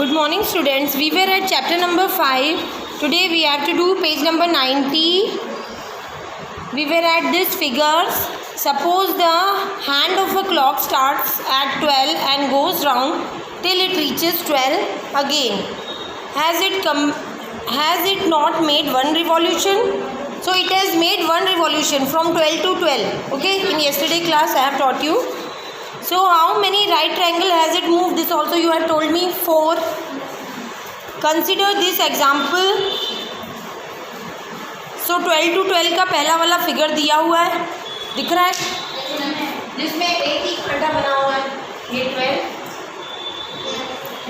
Good morning students. We were at chapter number 5. Today we have to do page number 90. We were at this figures. Suppose the hand of a clock starts at 12 and goes round till it reaches 12 again. Has it not made one revolution? So it has made one revolution from 12 to 12. Okay, in yesterday class I have taught you. So how many right triangle has it moved? This also you have told me 4. Consider this example. So 12 to 12 का पहला वाला figure दिया हुआ है, दिख रहा है, जिसमें एक ही खंडा बना हुआ है, ये 12,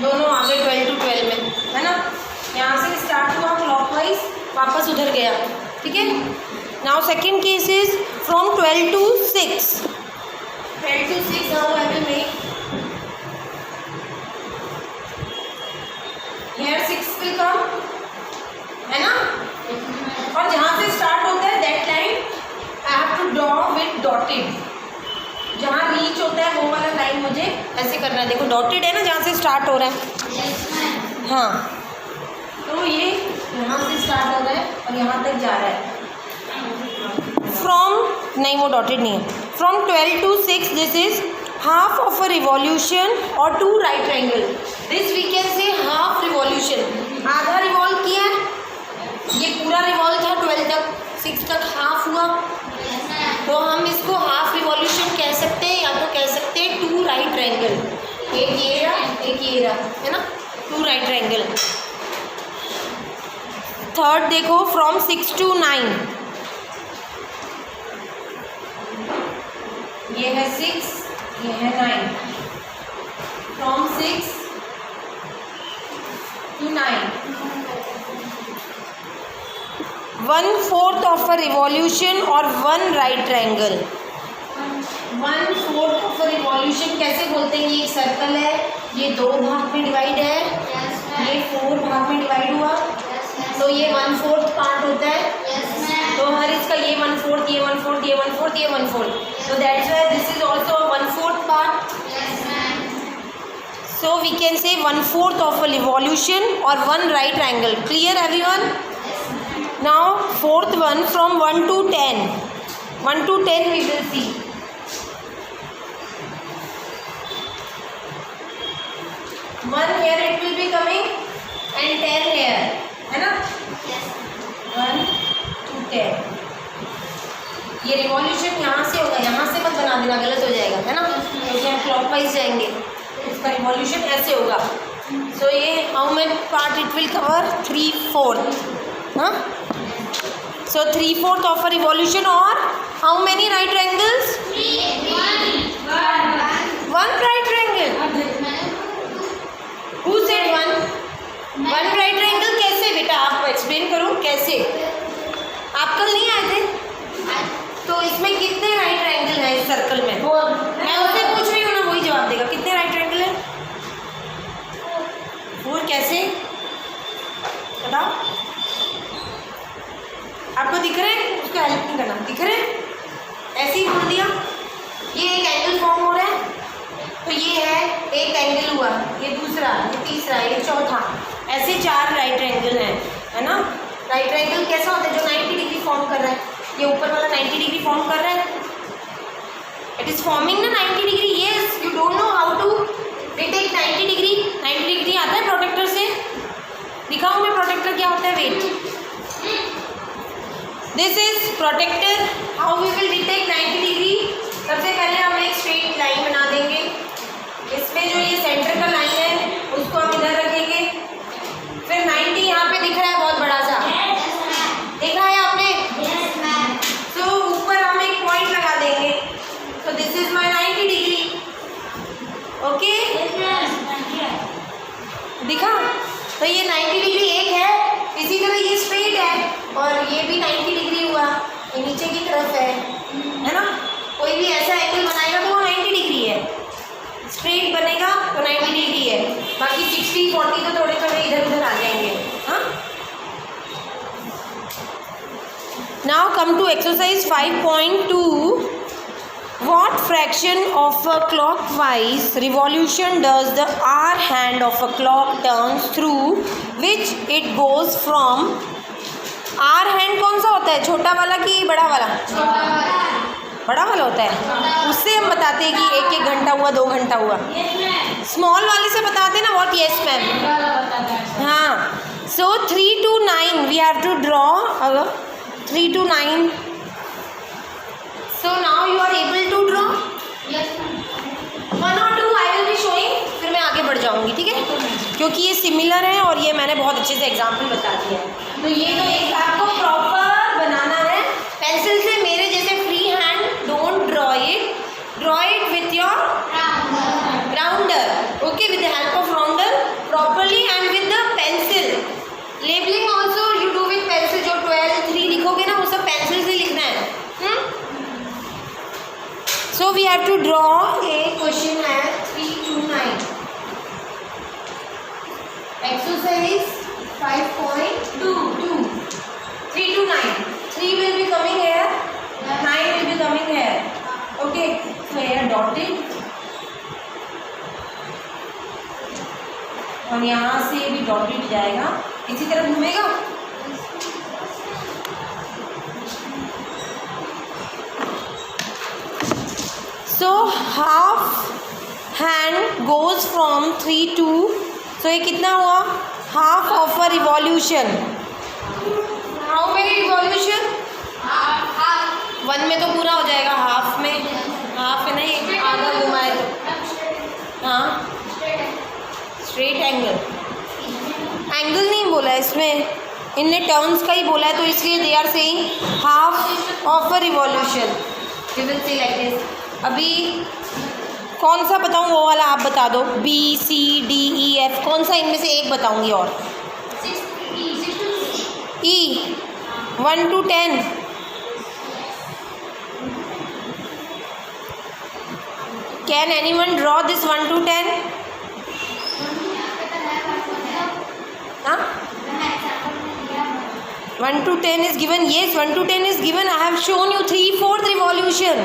दोनों आगे 12 to 12 में, है ना। यहाँ से स्टार्ट हुआ क्लॉकवाइज, वापस उधर गया, ठीक है। Now second case is from 12 to 6. 12 to 6 how I will make. Here 6 will come, है ना। और जहाँ से स्टार्ट होता है that time I have to draw with dotted. जहाँ रीच होता है वो वाला लाइन मुझे ऐसे करना है। देखो डॉटेड है ना, जहाँ से स्टार्ट हो रहा है। हाँ, तो ये यहाँ से स्टार्ट हो रहा है और यहाँ तक जा रहा है। फ्रॉम नहीं, वो डॉटेड नहीं है। From 12 to 6 this is half of a revolution और 2 right triangle. This we can say half revolution, आधा रिवॉल्व किया है, ये पूरा रिवॉल्व था 12 तक, 6 तक हाफ हुआ, तो हम इसको हाफ रिवॉल्यूशन कह सकते हैं, या तो कह सकते हैं 2 राइट ट्रायंगल। एक ये रहा, एक ये रहा, है ना, 2 राइट ट्रायंगल। थर्ड देखो, फ्रॉम 6 to 9, ये है 6, ये है 9। From 6 to 9, 1/4 of a revolution और 1 right triangle. 1/4 of a revolution कैसे बोलते हैं? ये एक सर्कल है, ये 2 भाग में डिवाइड है, ये 4 भाग में डिवाइड हुआ, तो ये 1/4 पार्ट होता है। तो हर इसका ये 1/4, ये 1/4, ये 1/4, ये 1/4, so that's why this is also a 1/4 part. So we can say 1/4 of a revolution or 1 right triangle. Clear everyone? Now fourth one, from 1 to 10. 1 to 10 we will see. 1 here it will be coming and 10 here, है ना? 1 to 10. ये revolution यहाँ से होगा, यहाँ से मत बना देना, गलत हो जाएगा, है ना, क्योंकि हम क्लॉकवाइज जाएंगे, इसका रिवॉल्यूशन ऐसे होगा। सो ये how many part it will cover? 3/4, हाँ। सो 3/4 ऑफ अ रिवॉल्यूशन और how many right triangles? 1 right triangle. Who said 1 right triangle? कैसे बेटा, आप एक्सप्लेन करो कैसे। आप कल नहीं आए थे, तो इसमें कितने राइट ट्रायंगल है इस सर्कल में? मैं उससे पूछ रही हूँ ना, वही जवाब देगा। कितने राइट ट्रायंगल है? 4। कैसे बताओ? आपको दिख रहे हैं? उसको हेल्प नहीं करना, दिख रहे हैं? ऐसे ही बोल दिया। ये एक एंगल फॉर्म हो रहा है, तो ये है एक एंगल हुआ, ये दूसरा, ये तीसरा, ये चौथा, ऐसे 4 राइट ट्रायंगल हैं, है ना। राइट ट्रायंगल कैसा होता है? जो 90 डिग्री फॉर्म कर रहा है। ये ऊपर वाला 90 डिग्री फॉर्म कर रहा है, इट इज फॉर्मिंग ना 90 degree. Yes, you don't know how to detect 90 degree. 90 degree आता है प्रोटेक्टर से? दिखाऊं मैं प्रोटेक्टर क्या होता है? Wait, this is protractor. How we will detect 90 degree? सबसे पहले हम एक स्ट्रेट लाइन बना देंगे, इसमें जो ये सेंटर का लाइन है उसको हम इधर रखेंगे, फिर 90 यहाँ पे दिख रहा है बहुत बड़ा सा, देखा है आपने? तो ऊपर हम एक पॉइंट लगा देंगे, तो this is my 90 degree. Okay, दिखा? तो ये 90 डिग्री एक है, इसी तरह ये स्ट्रेट है और ये भी 90 डिग्री हुआ, ये नीचे की तरफ है ना। कोई भी ऐसा एंगल बनाएगा तो वो 90 डिग्री है, स्ट्रेट बनेगा तो 90 डिग्री है, बाकी 60, 40 तो थोड़े थोड़े इधर उधर आ जाएंगे। हाँ, now come to exercise 5.2. What fraction of a clockwise revolution does the R hand of a clock turns through which it goes from? R hand कौन सा होता है, छोटा वाला कि बड़ा वाला? बड़ा वाला होता है, उससे हम बताते हैं कि 1-1 घंटा हुआ, 2 घंटा हुआ। स्मॉल वाले से बताते हैं ना व्हाट? Yes ma'am. हाँ, so 3 to 9 we have to draw 3 to 9। So now you are able to draw? Yes ma'am। 1 or 2 I will be showing, फिर मैं आगे बढ़ जाऊंगी, ठीक है? क्योंकि ये सिमिलर है और ये मैंने बहुत अच्छे से एग्जाम्पल बता दिया है। तो ये तो एक आपको प्रॉपर बनाना है पेंसिल से, मेरे जैसे free hand don't draw it with your rounder, okay, with the help of rounder properly and with the pencil. Labelling also you do with pencil, जो 12, 3 लिखोगे ना वो सब पेंसिल से लिखना है। So we have to draw a question at 3 to 9. Exercise 5.2. 3 to 9. 3 will be coming here. 9 will be coming here. Okay. So here dotted. और यहाँ से भी dotted जाएगा, इसी तरह घूमेगा। So half hand goes from 3 to, so ये कितना हुआ? Half of a revolution. How many revolution? Half। 1 में तो पूरा हो जाएगा, हाफ में हाफ है नहीं, आधा घुमाए तो हाँ, स्ट्रेट एंगल। एंगल नहीं बोला है इसमें, इनने टर्न्स का ही बोला है, तो इसलिए they are saying half of a revolution. You will see like this. अभी कौन सा बताऊँ, वो वाला आप बता दो, B C D E F, कौन सा इनमें से एक बताऊँगी? और E 1 to 10। Can anyone draw this 1 to 10? हाँ, 1 to 10 is given. Yes, 1 to 10 is given. I have shown you 3/4 revolution.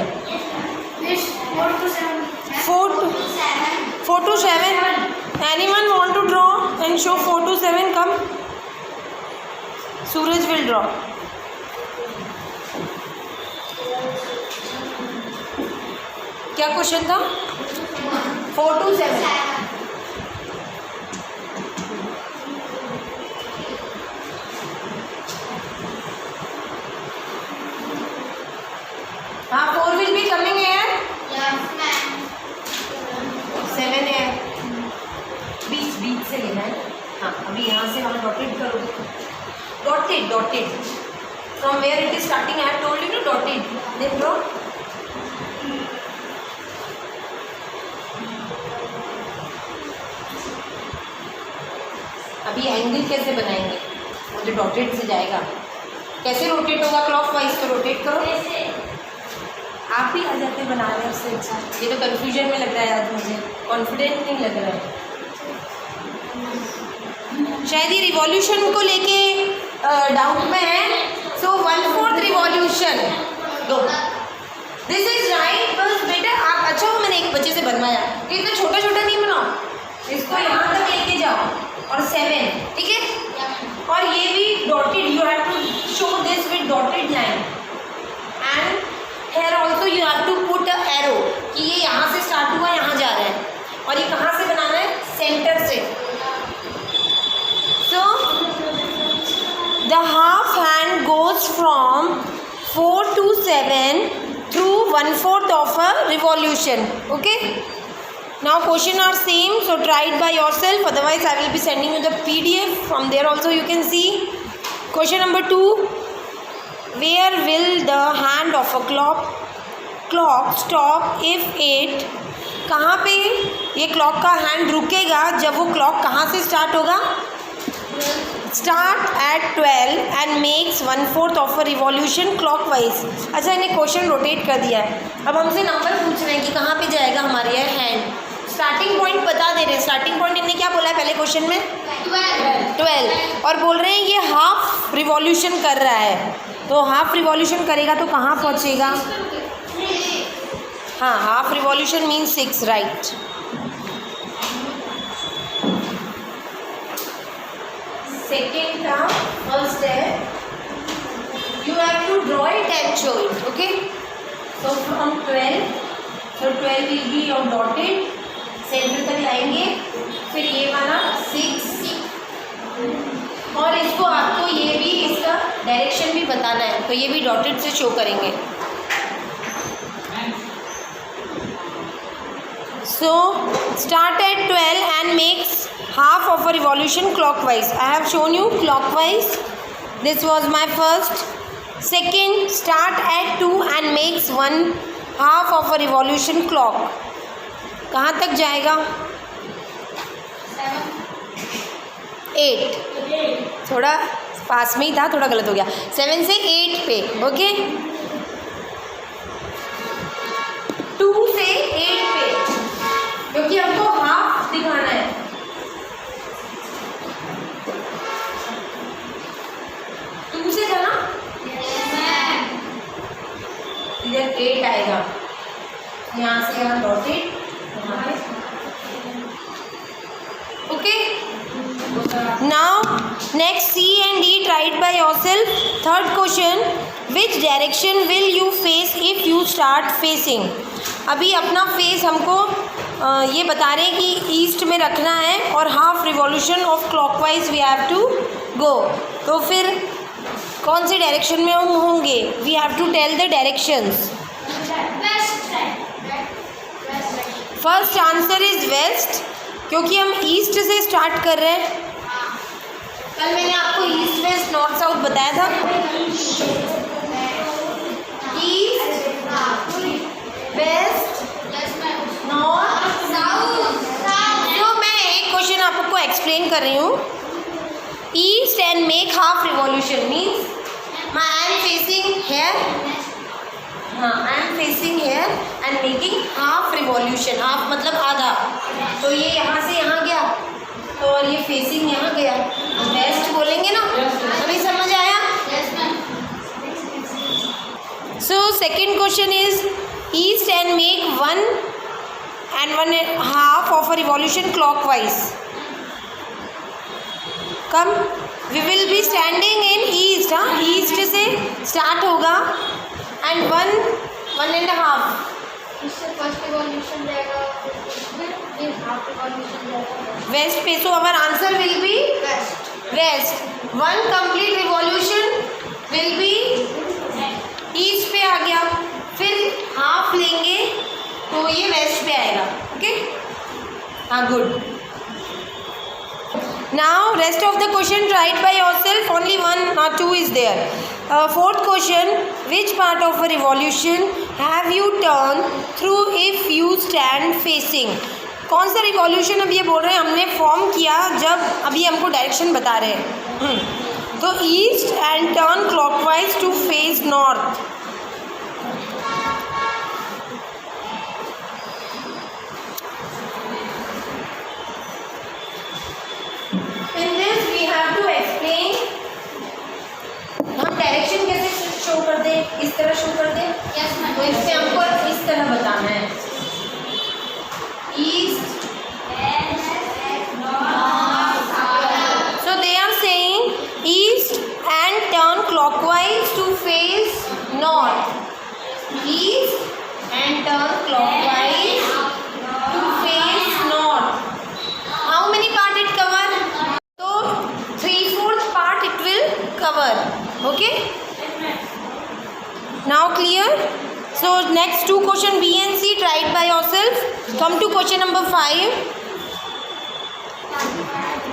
4 to 7. Anyone want to draw and show 4 to 7? Come. Suraj will draw. क्या question था? 4 to 7. हाँ, 4 will be coming here. 7 है, बीच से लेना है। हाँ, अभी यहाँ से वहाँ डॉटेड करो, dotted from where it is starting. I have told you to dotted, then draw. अभी एंगल कैसे बनाएंगे, वो जो डॉटेड से जाएगा, कैसे रोटेट होगा क्लॉकवाइज, तो रोटेट करो। आप ही आ जाते बनाने उससे अच्छा। ये तो कन्फ्यूजन में लग रहा है आज मुझे, कॉन्फिडेंट नहीं लग रहा है। शायद ये रिवॉल्यूशन को लेके डाउट में है। सो 1/4 रिवॉल्यूशन दो, दिस इज राइट। बस बेटा आप अच्छा हो, मैंने एक बच्चे से बनवाया, इतना छोटा छोटा नहीं बनाओ, इसको यहाँ तक लेके जाओ और 7, ठीक है। और ये भी dotted, you have to show this with dotted line and here also you have to put a arrow कि ये यहाँ से स्टार्ट हुआ, यहाँ जा रहा है, और ये कहाँ से बनाना है? सेंटर से। So the half hand goes from 4 to 7 through 1/4 of a revolution. Okay. Now question are same, so try it by yourself. Otherwise I will be sending you the PDF. From there also you can see. Question number 2. Where will the hand of a clock stop if it, कहाँ पे ये clock का hand रुकेगा जब वो clock कहाँ से start होगा? Start at 12 and makes 1/4 of a revolution clockwise. अच्छा, इन्हें क्वेश्चन रोटेट कर दिया है, अब हमसे नंबर पूछ रहे हैं कि कहाँ पे जाएगा हमारे ये हैंड। स्टार्टिंग पॉइंट बता दे रहे हैं, स्टार्टिंग पॉइंट इन्हें क्या बोला है पहले क्वेश्चन में? 12, और बोल रहे हैं ये हाफ रिवॉल्यूशन कर रहा है, तो हाफ रिवॉल्यूशन करेगा तो कहाँ पहुँचेगा? हाँ, half revolution means 6, right. Second का फर्स्ट है, you have to draw it and show it, okay? So from 12, so 12 will be your dotted, centre तक लाएंगे, फिर ये वाला 6, और इसको आपको ये भी इसका डायरेक्शन भी बताना है, तो ये भी डॉटेड से शो करेंगे। So start at 12 and makes half of a revolution clockwise. I have shown you clockwise. This was my first. Second, start at 2 and makes 1/2 of a revolution clock. कहाँ तक जाएगा? 8. थोड़ा पास में ही था, थोड़ा गलत हो गया। 7 से 8 पे, ओके? 2 से 8 पे, क्योंकि हमको हाफ दिखाना है। से था ना, इधर 8 आएगा, यहाँ से यहाँ dotted, okay. Now next C and D tried by yourself. Third question, which direction will you face if you start facing? अभी अपना फेस हमको ये बता रहे हैं कि ईस्ट में रखना है और half revolution of clockwise we have to go. तो फिर कौन सी डायरेक्शन में हम होंगे? We have to tell the directions. First answer is west, क्योंकि हम ईस्ट से स्टार्ट कर रहे हैं। कल मैंने आपको ईस्ट वेस्ट नॉर्थ साउथ बताया था। East west north south. तो मैं एक क्वेश्चन आपको एक्सप्लेन कर रही हूँ। East and make half revolution means I am facing here, हाँ I am facing here and making half revolution. Half मतलब आधा, तो ये यहाँ से यहाँ गया, तो और ये फेसिंग यहाँ गया, वेस्ट बोलेंगे ना। अभी समझ आया? So second question is east and make 1.5 of a revolution clockwise. Come we will be standing in east, हाँ ईस्ट से स्टार्ट होगा एंड 1.5 वेस्ट पे। So our answer will be west. 1 complete revolution will be east पे आ गया, फिर half लेंगे तो ये वेस्ट पे आएगा, ओके? हाँ good. Now rest of the question tried by yourself, only 1 or 2 is there. Fourth question, which part of a revolution have you turned through if you stand facing? कौन सा revolution अब ये बोल रहे हैं हमने फॉर्म किया जब अभी हमको डायरेक्शन बता रहे हैं। तो east and turn clockwise to face north. In this we have to explain, हम डायरेक्शन कैसे शो कर दें? इस तरह शो कर दें? Yes, तो इससे हमको इस तरह बताना है, east and north. So they are saying east and turn clockwise to face north. East and turn clockwise to face north. How many part it cover? So 3/4 part it will cover. Okay? Now clear? So next 2 question B and C tried by yourself. Come to question number 5.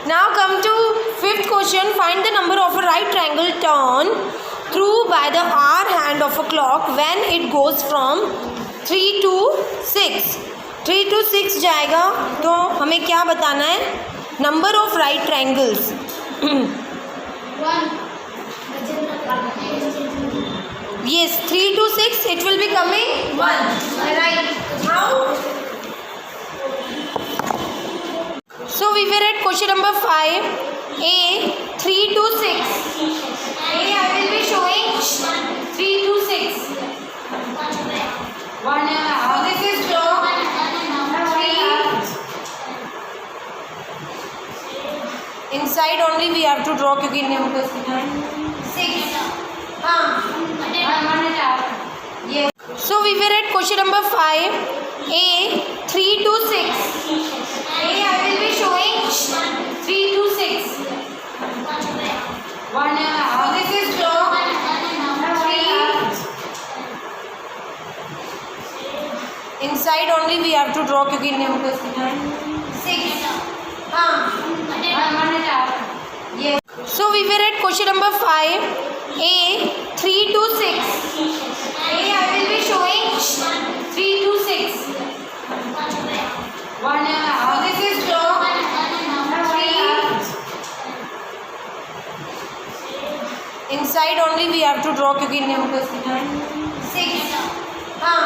Now come to 5th question. Find the number of a right triangle turn through by the hour hand of a clock when it goes from 3 to 6. 3 to 6 जाएगा, तो हमें क्या बताना है? Number of right triangles. 1. Yes, 3 to 6 it will be coming 1. Right. How? So we were at question number 5. A 3 to 6. A I will be showing 3 to 6. So this is draw 3. Inside only we have to draw क्योंकि numbers 6. हाँ ये. So we were at question number 5. A 3 to 6. A I will be showing 3 to 6. So this is draw 3. Inside only we have to draw क्योंकि numbers 6. हाँ ये. So we were at question number 5. A 3 to 6. A I will be showing 3 to 6. So this is draw 3. Inside only we have to draw क्योंकि numbers 6. हाँ